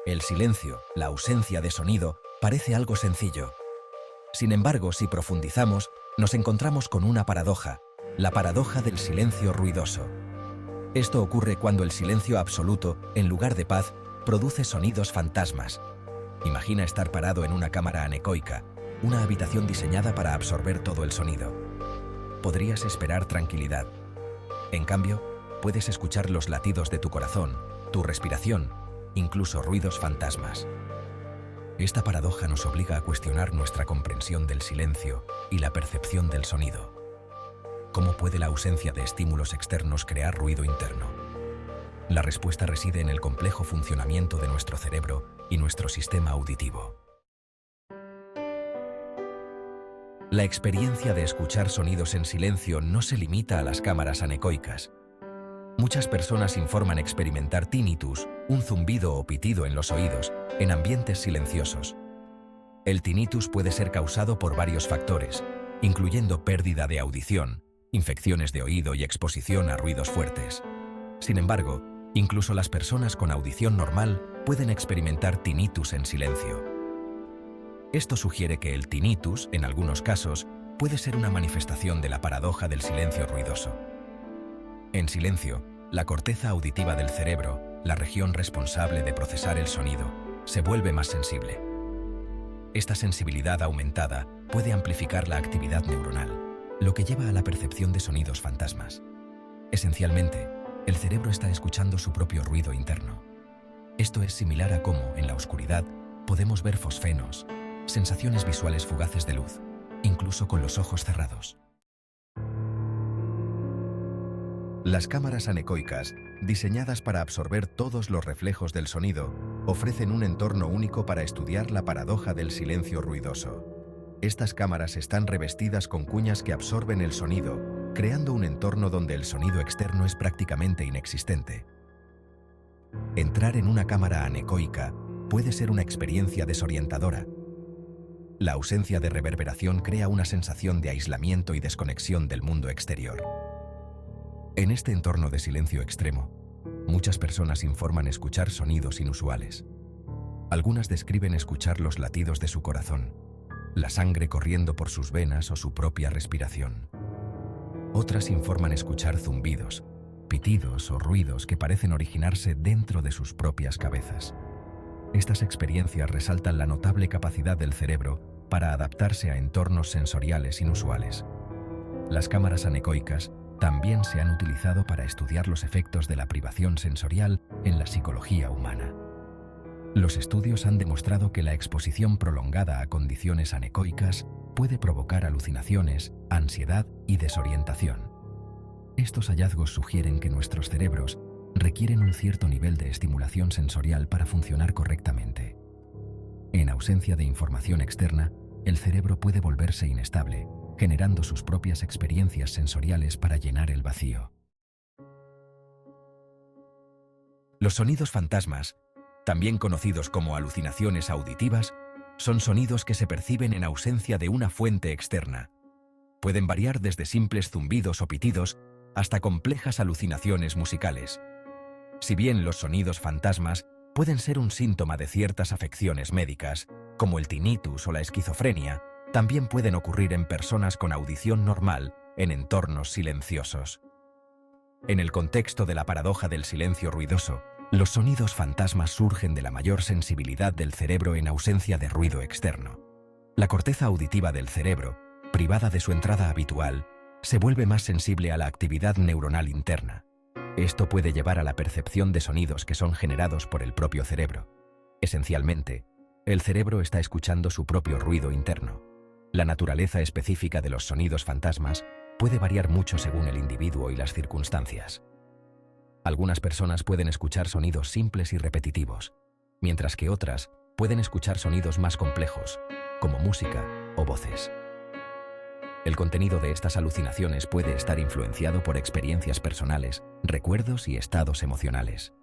El silencio, la ausencia de sonido, parece algo sencillo. Sin embargo, si profundizamos, nos encontramos con una paradoja, la paradoja del silencio ruidoso. Esto ocurre cuando el silencio absoluto, en lugar de paz, produce sonidos fantasmas. Imagina estar parado en una cámara anecoica, una habitación diseñada para absorber todo el sonido. Podrías esperar tranquilidad. En cambio, puedes escuchar los latidos de tu corazón, tu respiración, incluso ruidos fantasmas. Esta paradoja nos obliga a cuestionar nuestra comprensión del silencio y la percepción del sonido. ¿Cómo puede la ausencia de estímulos externos crear ruido interno? La respuesta reside en el complejo funcionamiento de nuestro cerebro y nuestro sistema auditivo. La experiencia de escuchar sonidos en silencio no se limita a las cámaras anecoicas. Muchas personas informan experimentar tinnitus, un zumbido o pitido en los oídos, en ambientes silenciosos. El tinnitus puede ser causado por varios factores, incluyendo pérdida de audición, infecciones de oído y exposición a ruidos fuertes. Sin embargo, incluso las personas con audición normal pueden experimentar tinnitus en silencio. Esto sugiere que el tinnitus, en algunos casos, puede ser una manifestación de la paradoja del silencio ruidoso. En silencio, la corteza auditiva del cerebro, la región responsable de procesar el sonido, se vuelve más sensible. Esta sensibilidad aumentada puede amplificar la actividad neuronal, lo que lleva a la percepción de sonidos fantasmas. Esencialmente, el cerebro está escuchando su propio ruido interno. Esto es similar a cómo, en la oscuridad, podemos ver fosfenos, sensaciones visuales fugaces de luz, incluso con los ojos cerrados. Las cámaras anecoicas, diseñadas para absorber todos los reflejos del sonido, ofrecen un entorno único para estudiar la paradoja del silencio ruidoso. Estas cámaras están revestidas con cuñas que absorben el sonido, creando un entorno donde el sonido externo es prácticamente inexistente. Entrar en una cámara anecoica puede ser una experiencia desorientadora. La ausencia de reverberación crea una sensación de aislamiento y desconexión del mundo exterior. En este entorno de silencio extremo, muchas personas informan escuchar sonidos inusuales. Algunas describen escuchar los latidos de su corazón, la sangre corriendo por sus venas o su propia respiración. Otras informan escuchar zumbidos, pitidos o ruidos que parecen originarse dentro de sus propias cabezas. Estas experiencias resaltan la notable capacidad del cerebro para adaptarse a entornos sensoriales inusuales. Las cámaras anecoicas también se han utilizado para estudiar los efectos de la privación sensorial en la psicología humana. Los estudios han demostrado que la exposición prolongada a condiciones anecoicas puede provocar alucinaciones, ansiedad y desorientación. Estos hallazgos sugieren que nuestros cerebros requieren un cierto nivel de estimulación sensorial para funcionar correctamente. En ausencia de información externa, el cerebro puede volverse inestable, generando sus propias experiencias sensoriales para llenar el vacío. Los sonidos fantasmas, también conocidos como alucinaciones auditivas, son sonidos que se perciben en ausencia de una fuente externa. Pueden variar desde simples zumbidos o pitidos hasta complejas alucinaciones musicales. Si bien los sonidos fantasmas pueden ser un síntoma de ciertas afecciones médicas, como el tinnitus o la esquizofrenia, también pueden ocurrir en personas con audición normal en entornos silenciosos. En el contexto de la paradoja del silencio ruidoso, los sonidos fantasmas surgen de la mayor sensibilidad del cerebro en ausencia de ruido externo. La corteza auditiva del cerebro, privada de su entrada habitual, se vuelve más sensible a la actividad neuronal interna. Esto puede llevar a la percepción de sonidos que son generados por el propio cerebro. Esencialmente, el cerebro está escuchando su propio ruido interno. La naturaleza específica de los sonidos fantasmas puede variar mucho según el individuo y las circunstancias. Algunas personas pueden escuchar sonidos simples y repetitivos, mientras que otras pueden escuchar sonidos más complejos, como música o voces. El contenido de estas alucinaciones puede estar influenciado por experiencias personales, recuerdos y estados emocionales.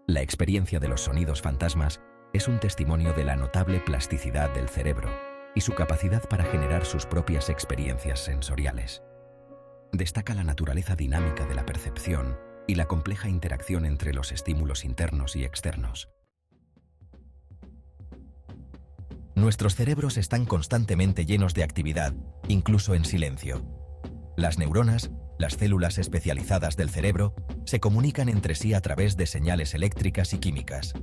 La experiencia de los sonidos fantasmas es un testimonio de la notable plasticidad del cerebro y su capacidad para generar sus propias experiencias sensoriales. Destaca la naturaleza dinámica de la percepción y la compleja interacción entre los estímulos internos y externos. Nuestros cerebros están constantemente llenos de actividad, incluso en silencio. Las neuronas, las células especializadas del cerebro, se comunican entre sí a través de señales eléctricas y químicas.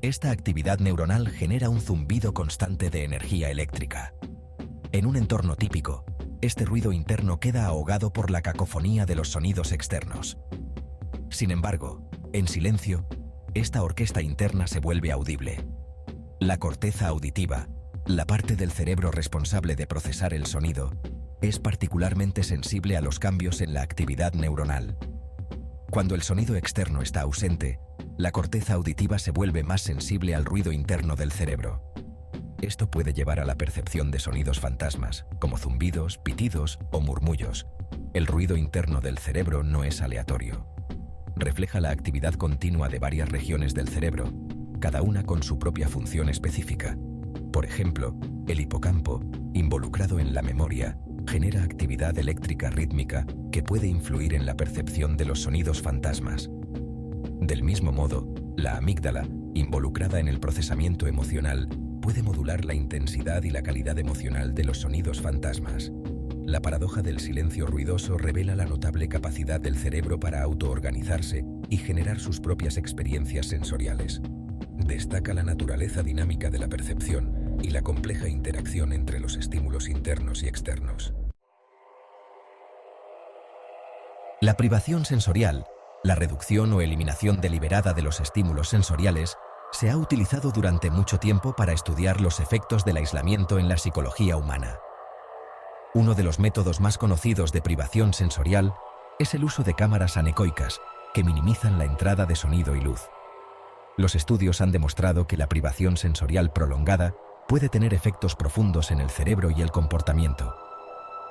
Esta actividad neuronal genera un zumbido constante de energía eléctrica. En un entorno típico, este ruido interno queda ahogado por la cacofonía de los sonidos externos. Sin embargo, en silencio, esta orquesta interna se vuelve audible. La corteza auditiva, la parte del cerebro responsable de procesar el sonido, es particularmente sensible a los cambios en la actividad neuronal. Cuando el sonido externo está ausente, la corteza auditiva se vuelve más sensible al ruido interno del cerebro. Esto puede llevar a la percepción de sonidos fantasmas, como zumbidos, pitidos o murmullos. El ruido interno del cerebro no es aleatorio. Refleja la actividad continua de varias regiones del cerebro, cada una con su propia función específica. Por ejemplo, el hipocampo, involucrado en la memoria, genera actividad eléctrica rítmica que puede influir en la percepción de los sonidos fantasmas. Del mismo modo, la amígdala, involucrada en el procesamiento emocional, puede modular la intensidad y la calidad emocional de los sonidos fantasmas. La paradoja del silencio ruidoso revela la notable capacidad del cerebro para autoorganizarse y generar sus propias experiencias sensoriales. Destaca la naturaleza dinámica de la percepción y la compleja interacción entre los estímulos internos y externos. La privación sensorial, la reducción o eliminación deliberada de los estímulos sensoriales, se ha utilizado durante mucho tiempo para estudiar los efectos del aislamiento en la psicología humana. Uno de los métodos más conocidos de privación sensorial es el uso de cámaras anecoicas, que minimizan la entrada de sonido y luz. Los estudios han demostrado que la privación sensorial prolongada puede tener efectos profundos en el cerebro y el comportamiento.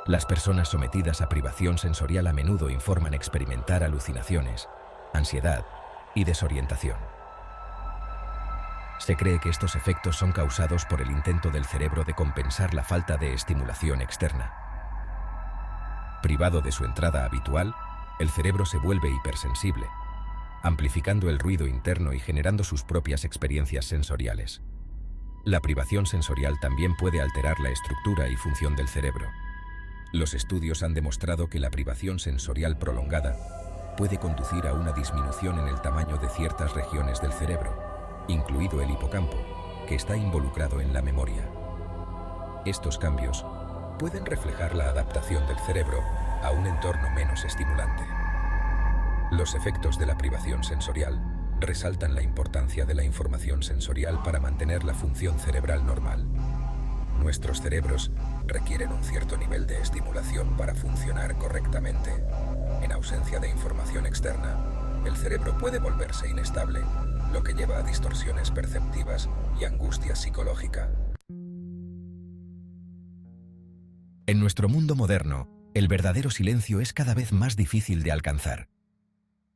Las personas sometidas a privación sensorial a menudo informan experimentar alucinaciones, ansiedad y desorientación. Se cree que estos efectos son causados por el intento del cerebro de compensar la falta de estimulación externa. Privado de su entrada habitual, el cerebro se vuelve hipersensible, amplificando el ruido interno y generando sus propias experiencias sensoriales. La privación sensorial también puede alterar la estructura y función del cerebro. Los estudios han demostrado que la privación sensorial prolongada puede conducir a una disminución en el tamaño de ciertas regiones del cerebro, incluido el hipocampo, que está involucrado en la memoria. Estos cambios pueden reflejar la adaptación del cerebro a un entorno menos estimulante. Los efectos de la privación sensorial resaltan la importancia de la información sensorial para mantener la función cerebral normal. Nuestros cerebros requieren un cierto nivel de estimulación para funcionar correctamente. En ausencia de información externa, el cerebro puede volverse inestable, lo que lleva a distorsiones perceptivas y angustia psicológica. En nuestro mundo moderno, el verdadero silencio es cada vez más difícil de alcanzar.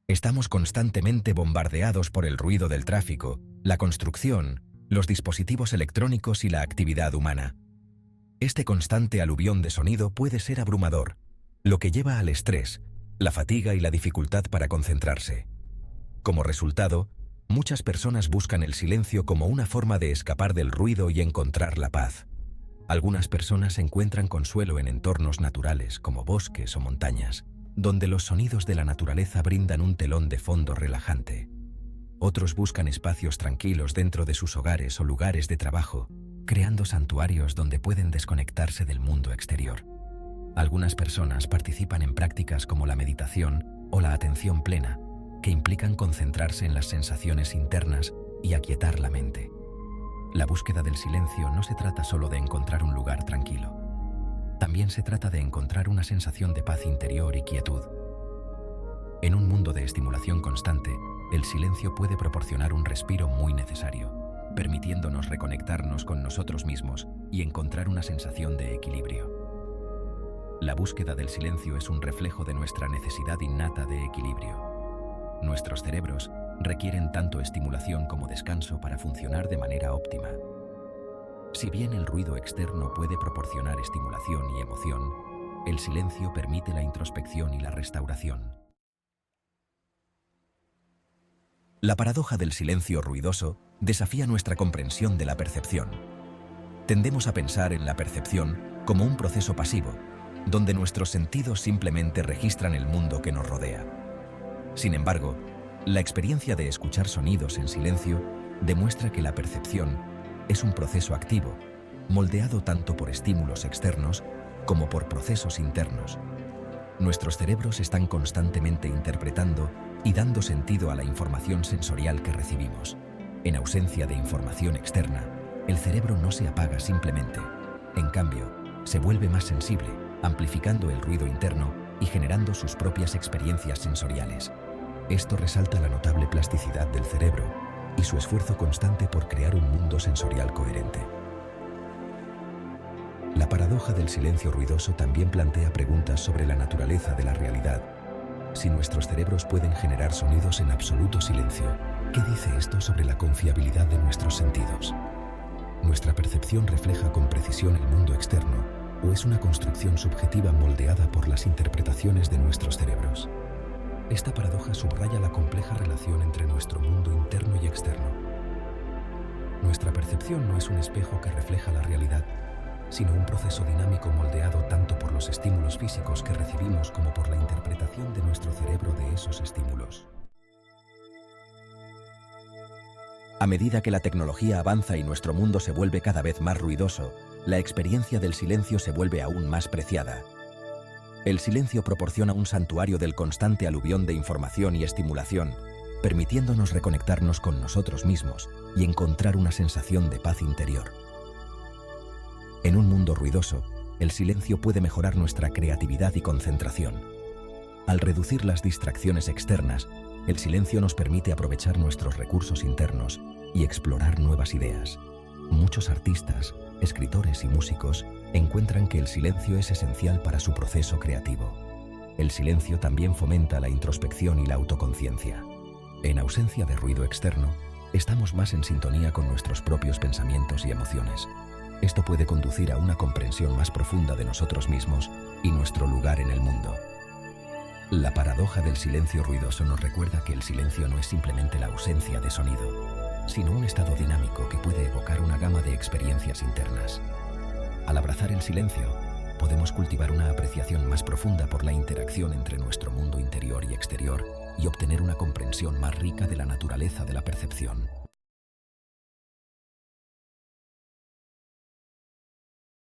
Estamos constantemente bombardeados por el ruido del tráfico, la construcción, los dispositivos electrónicos y la actividad humana. Este constante aluvión de sonido puede ser abrumador, lo que lleva al estrés, la fatiga y la dificultad para concentrarse. Como resultado, muchas personas buscan el silencio como una forma de escapar del ruido y encontrar la paz. Algunas personas encuentran consuelo en entornos naturales como bosques o montañas, donde los sonidos de la naturaleza brindan un telón de fondo relajante. Otros buscan espacios tranquilos dentro de sus hogares o lugares de trabajo, creando santuarios donde pueden desconectarse del mundo exterior. Algunas personas participan en prácticas como la meditación o la atención plena, que implican concentrarse en las sensaciones internas y aquietar la mente. La búsqueda del silencio no se trata solo de encontrar un lugar tranquilo. También se trata de encontrar una sensación de paz interior y quietud. En un mundo de estimulación constante, el silencio puede proporcionar un respiro muy necesario, permitiéndonos reconectarnos con nosotros mismos y encontrar una sensación de equilibrio. La búsqueda del silencio es un reflejo de nuestra necesidad innata de equilibrio. Nuestros cerebros requieren tanto estimulación como descanso para funcionar de manera óptima. Si bien el ruido externo puede proporcionar estimulación y emoción, el silencio permite la introspección y la restauración. La paradoja del silencio ruidoso desafía nuestra comprensión de la percepción. Tendemos a pensar en la percepción como un proceso pasivo, donde nuestros sentidos simplemente registran el mundo que nos rodea. Sin embargo, la experiencia de escuchar sonidos en silencio demuestra que la percepción es un proceso activo, moldeado tanto por estímulos externos como por procesos internos. Nuestros cerebros están constantemente interpretando y dando sentido a la información sensorial que recibimos. En ausencia de información externa, el cerebro no se apaga simplemente. En cambio, se vuelve más sensible, amplificando el ruido interno y generando sus propias experiencias sensoriales. Esto resalta la notable plasticidad del cerebro y su esfuerzo constante por crear un mundo sensorial coherente. La paradoja del silencio ruidoso también plantea preguntas sobre la naturaleza de la realidad. Si nuestros cerebros pueden generar sonidos en absoluto silencio, ¿qué dice esto sobre la confiabilidad de nuestros sentidos? ¿Nuestra percepción refleja con precisión el mundo externo o es una construcción subjetiva moldeada por las interpretaciones de nuestros cerebros? Esta paradoja subraya la compleja relación entre nuestro mundo interno y externo. Nuestra percepción no es un espejo que refleja la realidad, sino un proceso dinámico moldeado tanto por los estímulos físicos que recibimos como por la interpretación de nuestro cerebro de esos estímulos. A medida que la tecnología avanza y nuestro mundo se vuelve cada vez más ruidoso, la experiencia del silencio se vuelve aún más preciada. El silencio proporciona un santuario del constante aluvión de información y estimulación, permitiéndonos reconectarnos con nosotros mismos y encontrar una sensación de paz interior. En un mundo ruidoso, el silencio puede mejorar nuestra creatividad y concentración. Al reducir las distracciones externas, el silencio nos permite aprovechar nuestros recursos internos y explorar nuevas ideas. Muchos artistas, escritores y músicos encuentran que el silencio es esencial para su proceso creativo. El silencio también fomenta la introspección y la autoconciencia. En ausencia de ruido externo, estamos más en sintonía con nuestros propios pensamientos y emociones. Esto puede conducir a una comprensión más profunda de nosotros mismos y nuestro lugar en el mundo. La paradoja del silencio ruidoso nos recuerda que el silencio no es simplemente la ausencia de sonido, sino un estado dinámico que puede evocar una gama de experiencias internas. Al abrazar el silencio, podemos cultivar una apreciación más profunda por la interacción entre nuestro mundo interior y exterior y obtener una comprensión más rica de la naturaleza de la percepción.